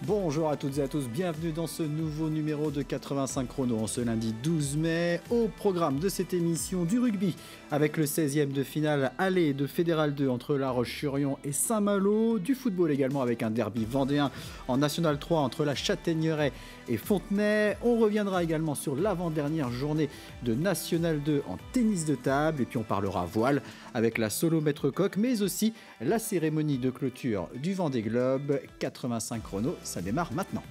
Bonjour à toutes et à tous, bienvenue dans ce nouveau numéro de 85 chrono en ce lundi 12 mai. Au programme de cette émission, du rugby avec le 16e de finale aller de Fédéral 2 entre La Roche-sur-Yon et Saint-Malo. Du football également avec un derby vendéen en National 3 entre la Châtaigneraie et Fontenay. On reviendra également sur l'avant-dernière journée de National 2 en tennis de table. Et puis on parlera voile avec la solo maître coq, mais aussi la cérémonie de clôture du Vendée Globe. 85 chrono, ça démarre maintenant.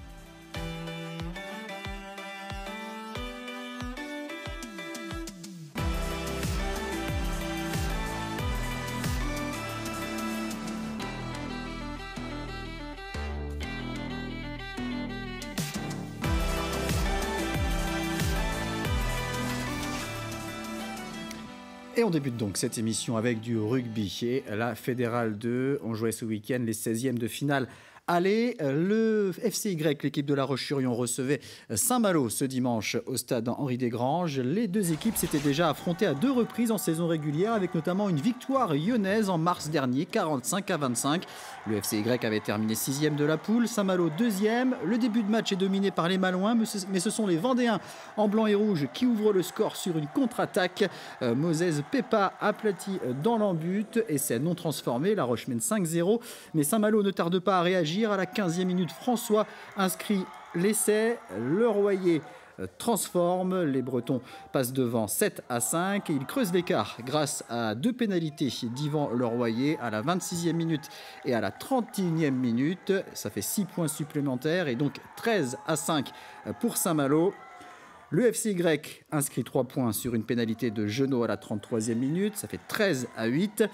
Et on débute donc cette émission avec du rugby et la Fédérale 2. On jouait ce week-end les 16e de finale. Allez, le FCY, l'équipe de La Roche-sur-Yon, recevait Saint-Malo ce dimanche au stade Henri Desgranges. Les deux équipes s'étaient déjà affrontées à 2 reprises en saison régulière, avec notamment une victoire lyonnaise en mars dernier, 45-25. Le FCY avait terminé 6e de la poule, Saint-Malo 2e. Le début de match est dominé par les Malouins, mais ce sont les Vendéens en blanc et rouge qui ouvrent le score sur une contre-attaque. Moses Pepa aplati dans l'embut, essai non transformé. La Roche mène 5-0, mais Saint-Malo ne tarde pas à réagir. À la 15e minute, François inscrit l'essai. Le Royer transforme. Les Bretons passent devant 7-5 et ils creusent l'écart grâce à 2 pénalités d'Yvan Le Royer à la 26e minute et à la 31e minute. Ça fait 6 points supplémentaires et donc 13-5 pour Saint-Malo. Le FCY inscrit 3 points sur une pénalité de Genot à la 33e minute, ça fait 13-8.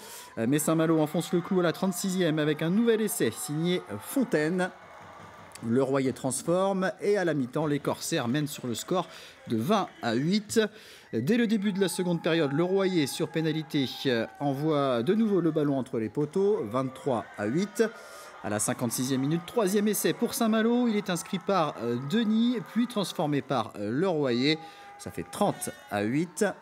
Mais Saint-Malo enfonce le clou à la 36e avec un nouvel essai signé Fontaine. Le Royer transforme et à la mi-temps, les Corsaires mènent sur le score de 20-8. Dès le début de la seconde période, le Royer sur pénalité envoie de nouveau le ballon entre les poteaux, 23-8. À la 56e minute, 3e essai pour Saint-Malo. Il est inscrit par Denis, puis transformé par Le Royer. Ça fait 30-8.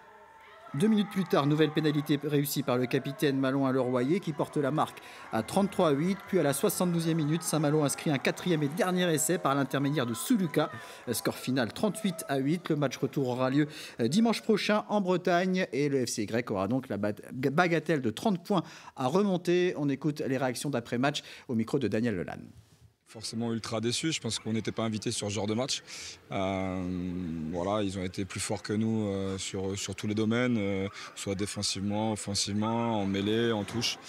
2 minutes plus tard, nouvelle pénalité réussie par le capitaine Malouin Le Royer qui porte la marque à 33-8. Puis à la 72e minute, Saint-Malo inscrit un 4e et dernier essai par l'intermédiaire de Suluka. Score final 38-8. Le match retour aura lieu dimanche prochain en Bretagne et le FCY aura donc la bagatelle de 30 points à remonter. On écoute les réactions d'après-match au micro de Daniel Lelanne. Forcément ultra déçu, je pense qu'on n'était pas invités sur ce genre de match. Voilà, ils ont été plus forts que nous sur tous les domaines, soit défensivement, offensivement, en mêlée, en touche.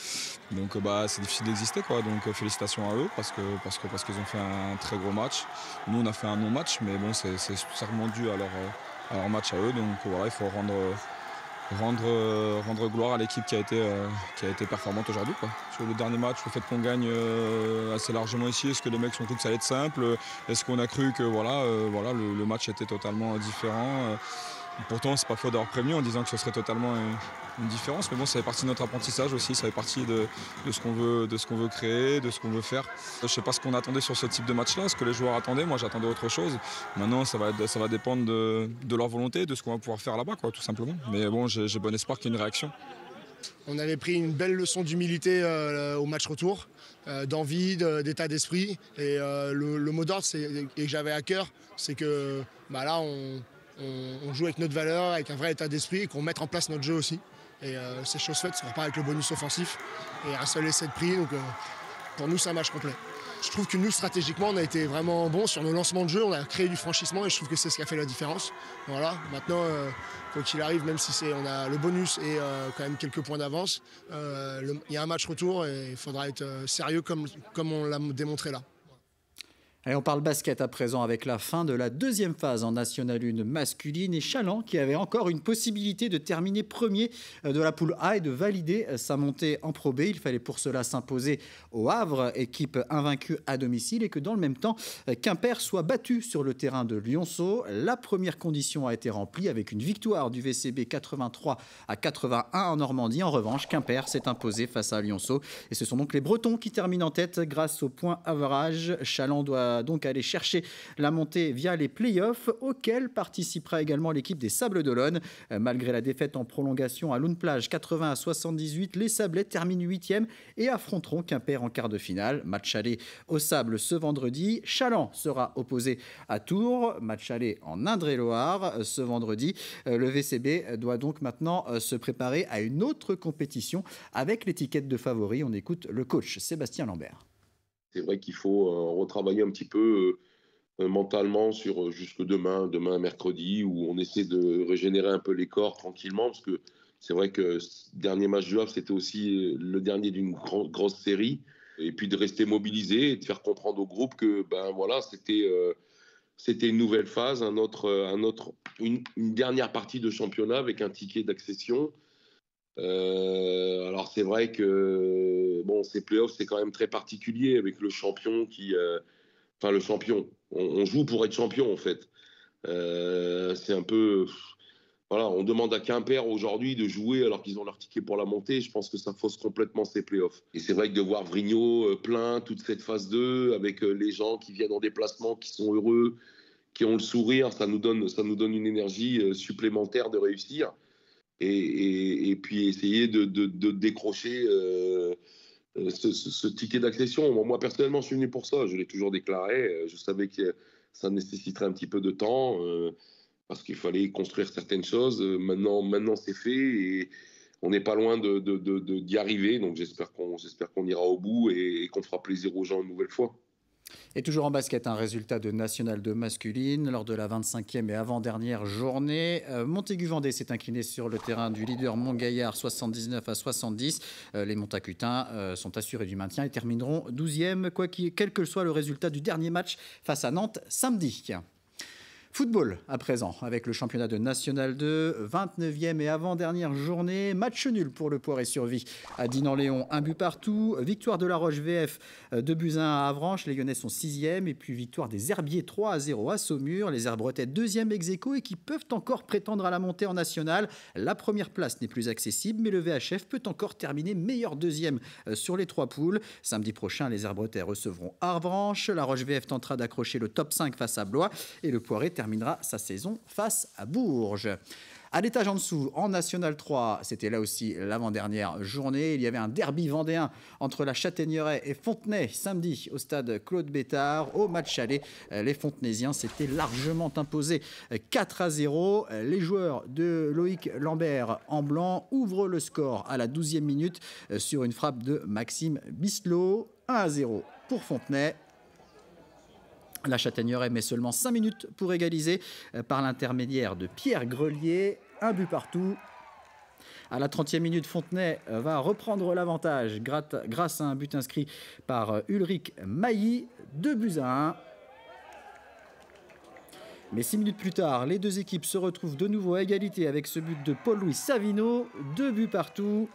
Donc c'est difficile d'exister, quoi. Donc félicitations à eux parce qu'ils ont fait un très gros match. Nous on a fait un non-match, mais bon c'est sûrement dû à leur match à eux. Donc voilà, il faut rendre gloire à l'équipe qui a été performante aujourd'hui, quoi. Sur le dernier match, le fait qu'on gagne assez largement ici, est-ce que les mecs ont cru que ça allait être simple? Est-ce qu'on a cru que le match était totalement différent? Pourtant, c'est pas faux d'avoir prévenu en disant que ce serait totalement une différence, mais bon, ça fait partie de notre apprentissage aussi, ça fait partie de ce qu'on veut créer, de ce qu'on veut faire. Je sais pas ce qu'on attendait sur ce type de match-là, ce que les joueurs attendaient. Moi, j'attendais autre chose. Maintenant, ça va dépendre de leur volonté, de ce qu'on va pouvoir faire là-bas, quoi, tout simplement. Mais bon, j'ai bon espoir qu'il y ait une réaction. On avait pris une belle leçon d'humilité au match retour, d'envie, d'état d'esprit. Et le mot d'ordre et que j'avais à cœur, c'est que là, on joue avec notre valeur, avec un vrai état d'esprit et qu'on mette en place notre jeu aussi. Et c'est chose faite, ça repart avec le bonus offensif et un seul essai de pris. Donc pour nous, c'est un match complet. Je trouve que nous, stratégiquement, on a été vraiment bons sur nos lancements de jeu. On a créé du franchissement et je trouve que c'est ce qui a fait la différence. Voilà. Maintenant, quoi qu'il arrive, même si on a le bonus et quand même quelques points d'avance, il y a un match retour et il faudra être sérieux comme on l'a démontré là. Allez, on parle basket à présent avec la fin de la 2e phase en National 1 masculine et Chaland qui avait encore une possibilité de terminer premier de la poule A et de valider sa montée en Pro B. Il fallait pour cela s'imposer au Havre, équipe invaincue à domicile, et que dans le même temps, Quimper soit battu sur le terrain de Lionceau. La première condition a été remplie avec une victoire du VCB 83-81 en Normandie. En revanche, Quimper s'est imposé face à Lionceau et ce sont donc les Bretons qui terminent en tête grâce au point average. Chaland doit va donc aller chercher la montée via les playoffs, auxquels participera également l'équipe des Sables d'Olonne. Malgré la défaite en prolongation à Loun-Plage 80-78, les Sablais terminent 8e et affronteront Quimper en quart de finale. Match aller au Sable ce vendredi. Chaland sera opposé à Tours. Match aller en Indre-et-Loire ce vendredi. Le VCB doit donc maintenant se préparer à une autre compétition avec l'étiquette de favori. On écoute le coach Sébastien Lambert. C'est vrai qu'il faut retravailler un petit peu mentalement sur jusque demain, mercredi, où on essaie de régénérer un peu les corps tranquillement, parce que c'est vrai que ce dernier match du Havre, c'était aussi le dernier d'une grosse série, et puis de rester mobilisé et de faire comprendre au groupe que voilà, c'était une nouvelle phase, une dernière partie de championnat avec un ticket d'accession. Alors c'est vrai que ces playoffs, c'est quand même très particulier avec le champion le champion. On joue pour être champion en fait. C'est un peu... Voilà, on demande à Quimper aujourd'hui de jouer alors qu'ils ont leur ticket pour la montée. Je pense que ça fausse complètement ces playoffs. Et c'est vrai que de voir Vrignot plein toute cette phase 2 avec les gens qui viennent en déplacement, qui sont heureux, qui ont le sourire, ça nous donne une énergie supplémentaire de réussir. Et puis essayer de décrocher ce ticket d'accession. Moi, personnellement, je suis venu pour ça. Je l'ai toujours déclaré. Je savais que ça nécessiterait un petit peu de temps parce qu'il fallait construire certaines choses. Maintenant, c'est fait et on n'est pas loin d'y arriver. Donc, j'espère qu'on ira au bout et qu'on fera plaisir aux gens une nouvelle fois. Et toujours en basket, un résultat de National 2 masculine lors de la 25e et avant-dernière journée. Montaigu-Vendée s'est incliné sur le terrain du leader Montgaillard 79-70. Les Montacutins sont assurés du maintien et termineront 12e, quel que soit le résultat du dernier match face à Nantes samedi. Football à présent, avec le championnat de National 2, 29e et avant-dernière journée. Match nul pour le Poiré-sur-Vie à Dinan-Léon, 1 but partout. Victoire de la Roche VF, 2-1 à Avranches. Les Lyonnais sont 6e. Et puis victoire des Herbiers, 3-0 à Saumur. Les Herbretais, 2e ex-aequo et qui peuvent encore prétendre à la montée en nationale. La première place n'est plus accessible, mais le VHF peut encore terminer meilleur deuxième sur les 3 poules. Samedi prochain, les Herbretais recevront Avranches. La Roche VF tentera d'accrocher le top 5 face à Blois. Et le Poiré terminera sa saison face à Bourges. À l'étage en dessous, en National 3, c'était là aussi l'avant-dernière journée. Il y avait un derby vendéen entre la Châtaigneraie et Fontenay samedi au stade Claude Bétard. Au match aller, les Fontenaisiens s'étaient largement imposés 4-0. Les joueurs de Loïc Lambert en blanc ouvrent le score à la 12e minute sur une frappe de Maxime Bisselot. 1-0 pour Fontenay. La Châtaigneraie met seulement 5 minutes pour égaliser par l'intermédiaire de Pierre Grelier. 1 but partout. À la 30e minute, Fontenay va reprendre l'avantage grâce à un but inscrit par Ulrich Mailly. 2-1. Mais 6 minutes plus tard, les deux équipes se retrouvent de nouveau à égalité avec ce but de Paul-Louis Savino. 2 buts partout.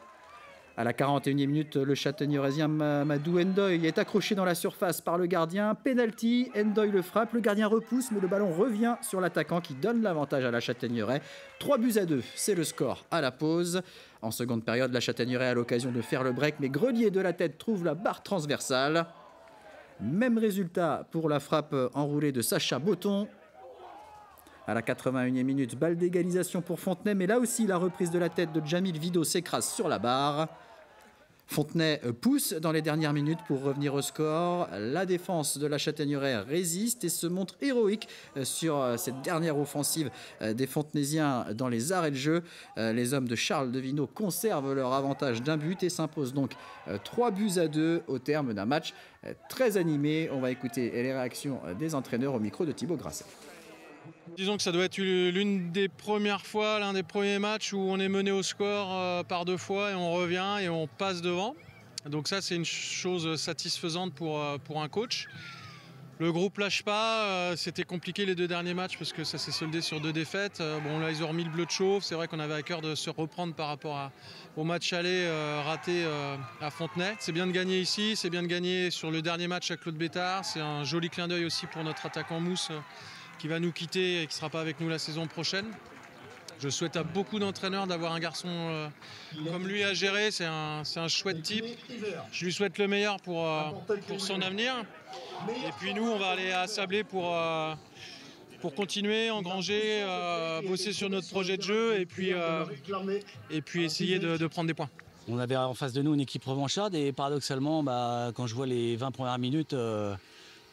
À la 41e minute, le Châtaigneuraisien Madou Ndoye est accroché dans la surface par le gardien. Penalty, Ndoye le frappe, le gardien repousse, mais le ballon revient sur l'attaquant qui donne l'avantage à la Châtaigneraie. 3-2, c'est le score à la pause. En seconde période, la Châtaigneraie a l'occasion de faire le break, mais Grelier de la tête trouve la barre transversale. Même résultat pour la frappe enroulée de Sacha Botton. À la 81e minute, balle d'égalisation pour Fontenay, mais là aussi la reprise de la tête de Jamil Vido s'écrase sur la barre. Fontenay pousse dans les dernières minutes pour revenir au score. La défense de la Châtaigneraie résiste et se montre héroïque sur cette dernière offensive des Fontenaisiens dans les arrêts de jeu. Les hommes de Charles Devineau conservent leur avantage d'un but et s'imposent donc 3-2 au terme d'un match très animé. On va écouter les réactions des entraîneurs au micro de Thibaut Grasset. Disons que ça doit être l'une des premières fois, l'un des premiers matchs où on est mené au score par 2 fois et on revient et on passe devant. Donc ça, c'est une chose satisfaisante pour un coach. Le groupe lâche pas, c'était compliqué les 2 derniers matchs parce que ça s'est soldé sur 2 défaites. Bon là, ils ont remis le bleu de chauffe. C'est vrai qu'on avait à cœur de se reprendre par rapport au match aller raté à Fontenay. C'est bien de gagner ici, c'est bien de gagner sur le dernier match à Claude Bétard. C'est un joli clin d'œil aussi pour notre attaquant Mousse qui va nous quitter et qui ne sera pas avec nous la saison prochaine. Je souhaite à beaucoup d'entraîneurs d'avoir un garçon comme lui à gérer. C'est un chouette type. Je lui souhaite le meilleur pour son avenir. Et puis nous, on va aller à Sablé pour continuer, engranger, bosser sur notre projet de jeu et puis essayer de prendre des points. On avait en face de nous une équipe revancharde et paradoxalement, quand je vois les 20 premières minutes,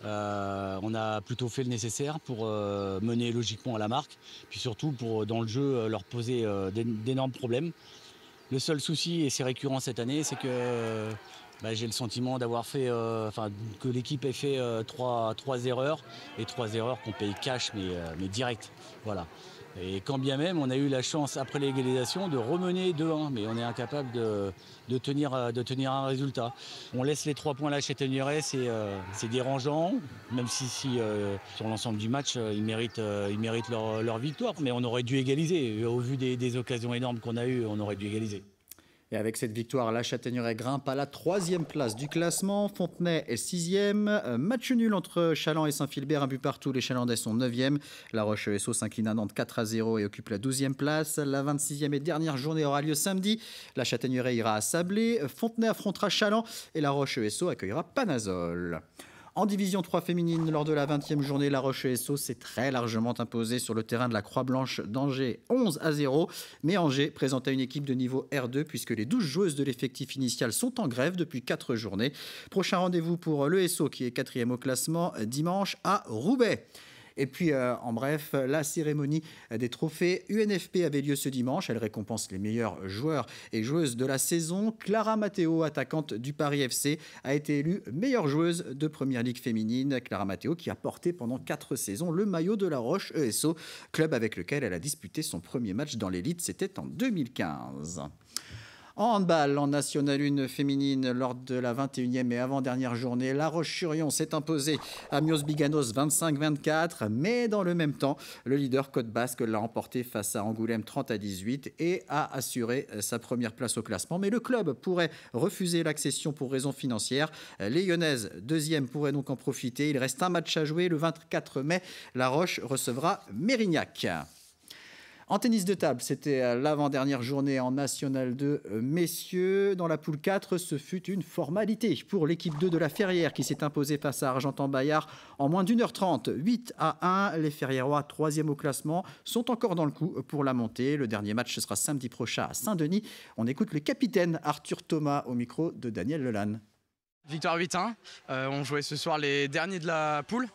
on a plutôt fait le nécessaire pour mener logiquement à la marque, puis surtout pour, dans le jeu, leur poser d'énormes problèmes. Le seul souci, et c'est récurrent cette année, c'est que j'ai le sentiment d'avoir fait, que l'équipe ait fait trois erreurs, et 3 erreurs qu'on paye cash, mais direct. Voilà. Et quand bien même, on a eu la chance, après l'égalisation, de remener 2-1, mais on est incapable de tenir un résultat. On laisse les 3 points là chez Châtaigneraie, c'est dérangeant, même si sur l'ensemble du match, ils méritent leur victoire. Mais on aurait dû égaliser. Au vu des occasions énormes qu'on a eues, on aurait dû égaliser. Et avec cette victoire, la Châtaigneraie grimpe à la 3e place du classement. Fontenay est 6e. Match nul entre Chaland et Saint-Philbert, un but partout. Les Chalandais sont 9e. La Roche-ESO s'incline à Nantes 4-0 et occupe la 12e place. La 26e et dernière journée aura lieu samedi. La Châtaigneraie ira à Sablé. Fontenay affrontera Chaland et la Roche-ESO accueillera Panazol. En division 3 féminine, lors de la 20e journée, la Roche-ESO s'est très largement imposée sur le terrain de la Croix-Blanche d'Angers, 11-0. Mais Angers présentait une équipe de niveau R2 puisque les 12 joueuses de l'effectif initial sont en grève depuis 4 journées. Prochain rendez-vous pour l'ESO qui est 4e au classement dimanche à Roubaix. Et puis, en bref, la cérémonie des trophées UNFP avait lieu ce dimanche. Elle récompense les meilleurs joueurs et joueuses de la saison. Clara Matteo, attaquante du Paris FC, a été élue meilleure joueuse de Première Ligue féminine. Clara Matteo qui a porté pendant 4 saisons le maillot de la Roche-ESO, club avec lequel elle a disputé son premier match dans l'élite. C'était en 2015. En handball, en National 1 féminine, lors de la 21e et avant-dernière journée, La Roche-sur-Yon s'est imposée à Mios-Biganos 25-24. Mais dans le même temps, le leader Côte Basque l'a emporté face à Angoulême 30-18 et a assuré sa première place au classement. Mais le club pourrait refuser l'accession pour raisons financières. Les Lyonnaises, 2e, pourraient donc en profiter. Il reste un match à jouer. Le 24 mai, La Roche recevra Mérignac. En tennis de table, c'était l'avant-dernière journée en National 2, messieurs. Dans la poule 4, ce fut une formalité pour l'équipe 2 de la Ferrière qui s'est imposée face à Argentan-Bayard en moins d'1h30, 8-1. Les Ferriérois, 3e au classement, sont encore dans le coup pour la montée. Le dernier match, ce sera samedi prochain à Saint-Denis. On écoute le capitaine Arthur Thomas au micro de Daniel Lelanne. Victoire 8-1, on jouait ce soir les derniers de la poule,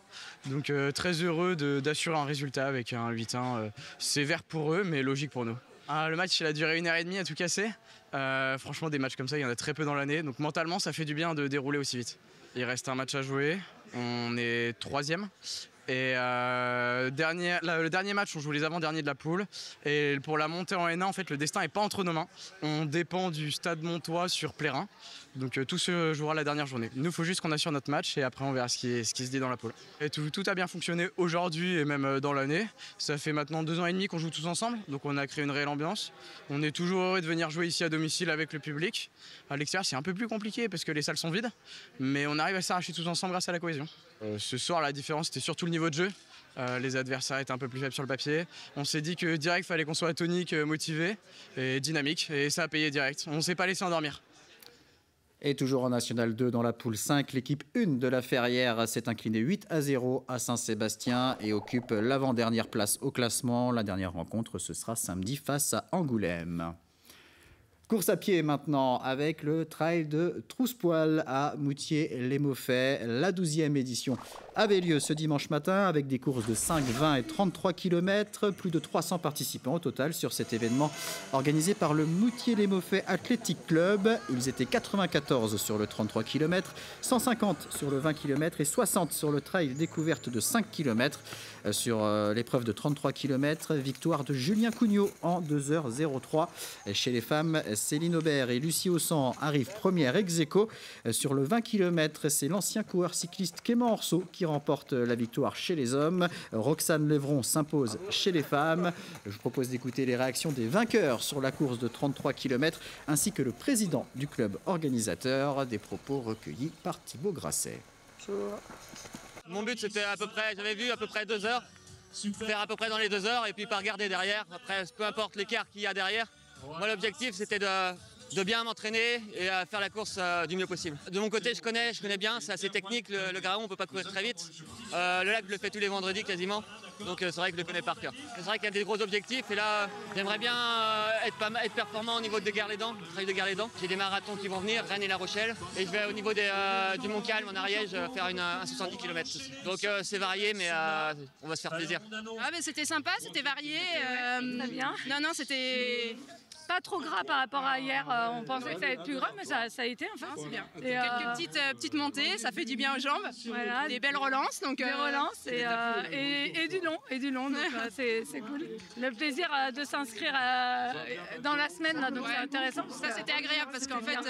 donc très heureux d'assurer un résultat avec un 8-1 sévère pour eux mais logique pour nous. Le match il a duré 1h30 à tout casser, franchement des matchs comme ça il y en a très peu dans l'année, donc mentalement ça fait du bien de dérouler aussi vite. Il reste un match à jouer, on est 3e. Et le dernier match, on joue les avant-derniers de la poule. Et pour la montée en N1, en fait, le destin n'est pas entre nos mains. On dépend du stade montois sur Plérin. Donc tout se jouera la dernière journée. Il nous faut juste qu'on assure notre match et après on verra ce qui se dit dans la poule. Et tout a bien fonctionné aujourd'hui et même dans l'année. Ça fait maintenant 2 ans et demi qu'on joue tous ensemble. Donc on a créé une réelle ambiance. On est toujours heureux de venir jouer ici à domicile avec le public. À l'extérieur, c'est un peu plus compliqué parce que les salles sont vides. Mais on arrive à s'arracher tous ensemble grâce à la cohésion. Ce soir, la différence, c'était surtout le niveau de jeu. Les adversaires étaient un peu plus faibles sur le papier. On s'est dit que direct, il fallait qu'on soit tonique, motivé et dynamique. Et ça a payé direct. On ne s'est pas laissé endormir. Et toujours en National 2 dans la poule 5, l'équipe 1 de la Ferrière s'est inclinée 8-0 à Saint-Sébastien et occupe l'avant-dernière place au classement. La dernière rencontre, ce sera samedi face à Angoulême. Course à pied maintenant avec le trail de Troussepoil à Moutier-les-Mauffais. La 12e édition avait lieu ce dimanche matin avec des courses de 5, 20 et 33 km. Plus de 300 participants au total sur cet événement organisé par le Moutier-les-Mauffais Athletic Club. Ils étaient 94 sur le 33 km, 150 sur le 20 km et 60 sur le trail découverte de 5 km. Sur l'épreuve de 33 km, victoire de Julien Cugnot en 2h03. Chez les femmes, Céline Aubert et Lucie Aussan arrivent première ex aequo. Sur le 20 km, c'est l'ancien coureur cycliste Clément Orso qui remporte la victoire chez les hommes. Roxane Levron s'impose chez les femmes. Je vous propose d'écouter les réactions des vainqueurs sur la course de 33 km ainsi que le président du club organisateur. Des propos recueillis par Thibaut Grasset. Mon but c'était j'avais vu à peu près 2 heures, faire à peu près dans les 2 heures et puis pas regarder derrière. Après, peu importe l'écart qu'il y a derrière. Moi l'objectif c'était de de bien m'entraîner et à faire la course du mieux possible. De mon côté, je connais bien, c'est assez technique, le Graon, on ne peut pas courir très vite. Le lac, je le fais tous les vendredis quasiment, donc c'est vrai que je le connais par cœur. C'est vrai qu'il y a des gros objectifs et là, j'aimerais bien être performant au niveau de Gare-les-Dents, du trail de Gare-les-Dents. J'ai des marathons qui vont venir, Rennes et La Rochelle, et je vais au niveau du Mont-Calme en Ariège faire un 70 km. Donc c'est varié, mais on va se faire plaisir. Ah, mais c'était sympa, c'était varié. Très bien. Non, c'était... Pas trop gras par rapport à hier, on pensait que ça allait être plus gras, mais ça a été enfin. C'est bien. Et quelques petites montées, ça fait du bien aux jambes. Voilà. Des belles relances. Donc, des relances et du long, donc c'est cool. Le plaisir de s'inscrire dans la semaine, là, donc c'est intéressant. Ça c'était agréable parce qu'en fait,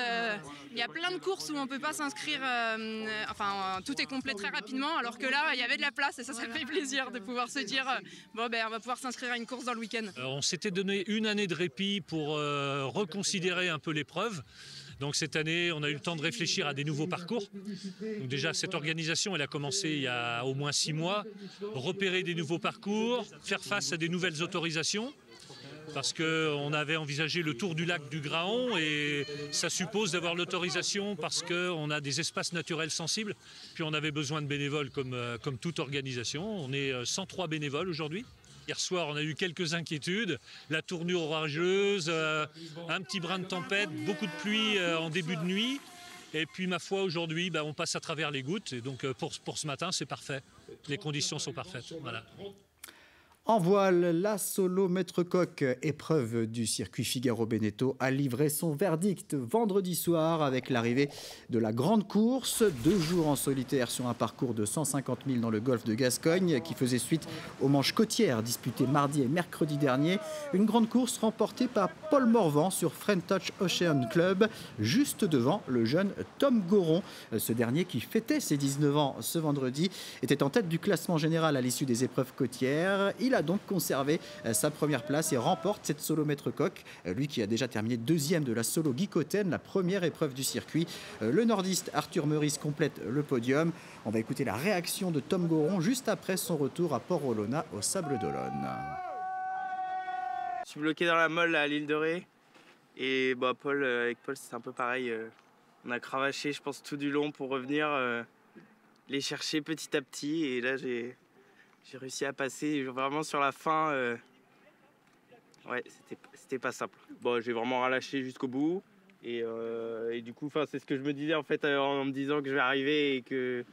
il y a plein de courses où on ne peut pas s'inscrire, tout est complet très rapidement, alors que là, il y avait de la place et ça fait plaisir de pouvoir se dire, on va pouvoir s'inscrire à une course dans le week-end. On s'était donné une année de répit pour reconsidérer un peu l'épreuve. Donc cette année, on a eu le temps de réfléchir à des nouveaux parcours. Donc déjà, cette organisation, elle a commencé il y a au moins 6 mois. Repérer des nouveaux parcours, faire face à des nouvelles autorisations. Parce qu'on avait envisagé le tour du lac du Graon et ça suppose d'avoir l'autorisation parce qu'on a des espaces naturels sensibles. Puis on avait besoin de bénévoles comme toute organisation. On est 103 bénévoles aujourd'hui. Hier soir, on a eu quelques inquiétudes, la tournure orageuse, un petit brin de tempête, beaucoup de pluie en début de nuit. Et puis, ma foi, aujourd'hui, on passe à travers les gouttes. Et donc, pour ce matin, c'est parfait. Les conditions sont parfaites. Voilà. En voile, la solo maître coq, épreuve du circuit Figaro-Beneteau, a livré son verdict vendredi soir avec l'arrivée de la grande course. 2 jours en solitaire sur un parcours de 150 000 dans le golfe de Gascogne qui faisait suite aux manches côtières disputées mardi et mercredi dernier. Une grande course remportée par Paul Morvan sur Friend Touch Ocean Club, juste devant le jeune Tom Goron. Ce dernier, qui fêtait ses 19 ans ce vendredi, était en tête du classement général à l'issue des épreuves côtières. Il a donc conservé sa première place et remporte cette solo maître coq, lui qui a déjà terminé 2e de la solo Guy Cotten, la première épreuve du circuit. Le nordiste Arthur Meurice complète le podium. On va écouter la réaction de Tom Goron juste après son retour à Port-Olona au Sables-d'Olonne. Je suis bloqué dans la molle à l'île de Ré et avec Paul c'est un peu pareil. On a cravaché je pense tout du long pour revenir les chercher petit à petit et là j'ai réussi à passer vraiment sur la fin. Ouais, c'était pas simple. J'ai vraiment relâché jusqu'au bout. Et du coup, c'est ce que je me disais en fait en me disant que je vais arriver et que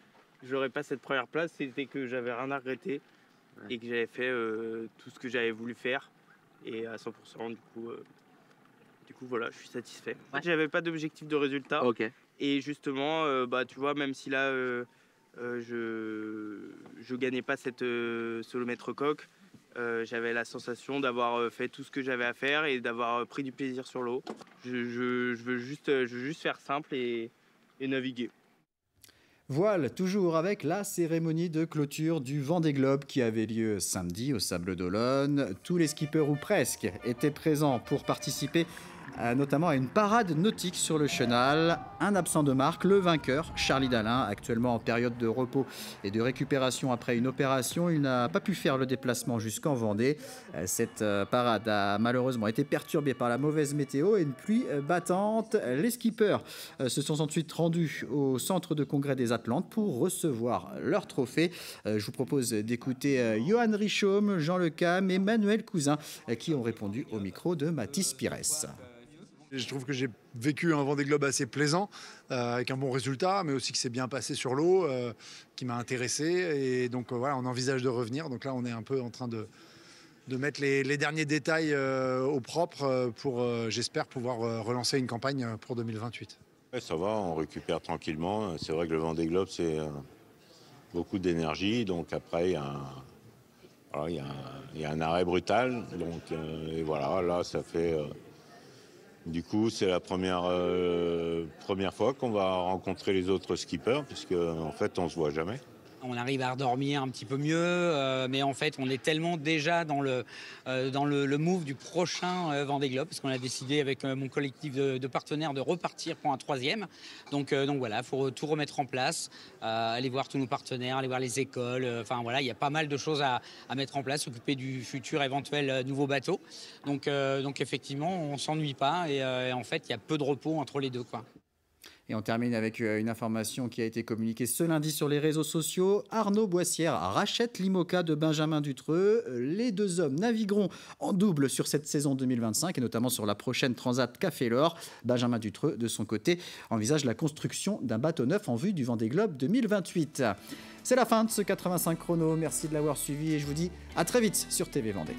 je n'aurais pas cette première place. C'était que j'avais rien à regretter et que j'avais fait tout ce que j'avais voulu faire. Et à 100%, du coup, voilà, je suis satisfait. En fait, j'avais pas d'objectif de résultat. Okay. Et justement, tu vois, même si là... je gagnais pas cette solo maître coq. J'avais la sensation d'avoir fait tout ce que j'avais à faire et d'avoir pris du plaisir sur l'eau. Je veux juste faire simple et naviguer. Voile, toujours avec la cérémonie de clôture du Vendée Globe qui avait lieu samedi au Sables-d'Olonne. Tous les skippers, ou presque, étaient présents pour participer notamment à une parade nautique sur le chenal. Un absent de marque, le vainqueur, Charlie Dalin, actuellement en période de repos et de récupération après une opération. Il n'a pas pu faire le déplacement jusqu'en Vendée. Cette parade a malheureusement été perturbée par la mauvaise météo et une pluie battante. Les skippers se sont ensuite rendus au centre de congrès des Atlantes pour recevoir leur trophée. Je vous propose d'écouter Johan Richaume, Jean Lecam et Manuel Cousin qui ont répondu au micro de Mathis Pires. Je trouve que j'ai vécu un Vendée Globe assez plaisant, avec un bon résultat, mais aussi que c'est bien passé sur l'eau, qui m'a intéressé. Et donc voilà, on envisage de revenir. Donc là, on est un peu en train de mettre les derniers détails au propre pour, j'espère, pouvoir relancer une campagne pour 2028. Ouais, ça va, on récupère tranquillement. C'est vrai que le Vendée Globe, c'est beaucoup d'énergie. Donc après, il y a un arrêt brutal. Donc, et voilà, là, ça fait... Du coup, c'est la première fois qu'on va rencontrer les autres skippers, puisque en fait, on se voit jamais. on arrive à redormir un petit peu mieux, mais en fait on est tellement déjà dans le move du prochain Vendée Globe, parce qu'on a décidé avec mon collectif de partenaires de repartir pour un 3e. Donc voilà, il faut tout remettre en place, aller voir tous nos partenaires, aller voir les écoles, enfin voilà, il y a pas mal de choses à mettre en place, s'occuper du futur éventuel nouveau bateau. Donc effectivement, on ne s'ennuie pas et en fait, il y a peu de repos entre les deux, quoi. Et on termine avec une information qui a été communiquée ce lundi sur les réseaux sociaux. Arnaud Boissière rachète l'IMOCA de Benjamin Dutreux. Les deux hommes navigueront en double sur cette saison 2025 et notamment sur la prochaine Transat Café L'Or. Benjamin Dutreux, de son côté, envisage la construction d'un bateau neuf en vue du Vendée Globe 2028. C'est la fin de ce 85 chrono. Merci de l'avoir suivi et je vous dis à très vite sur TV Vendée.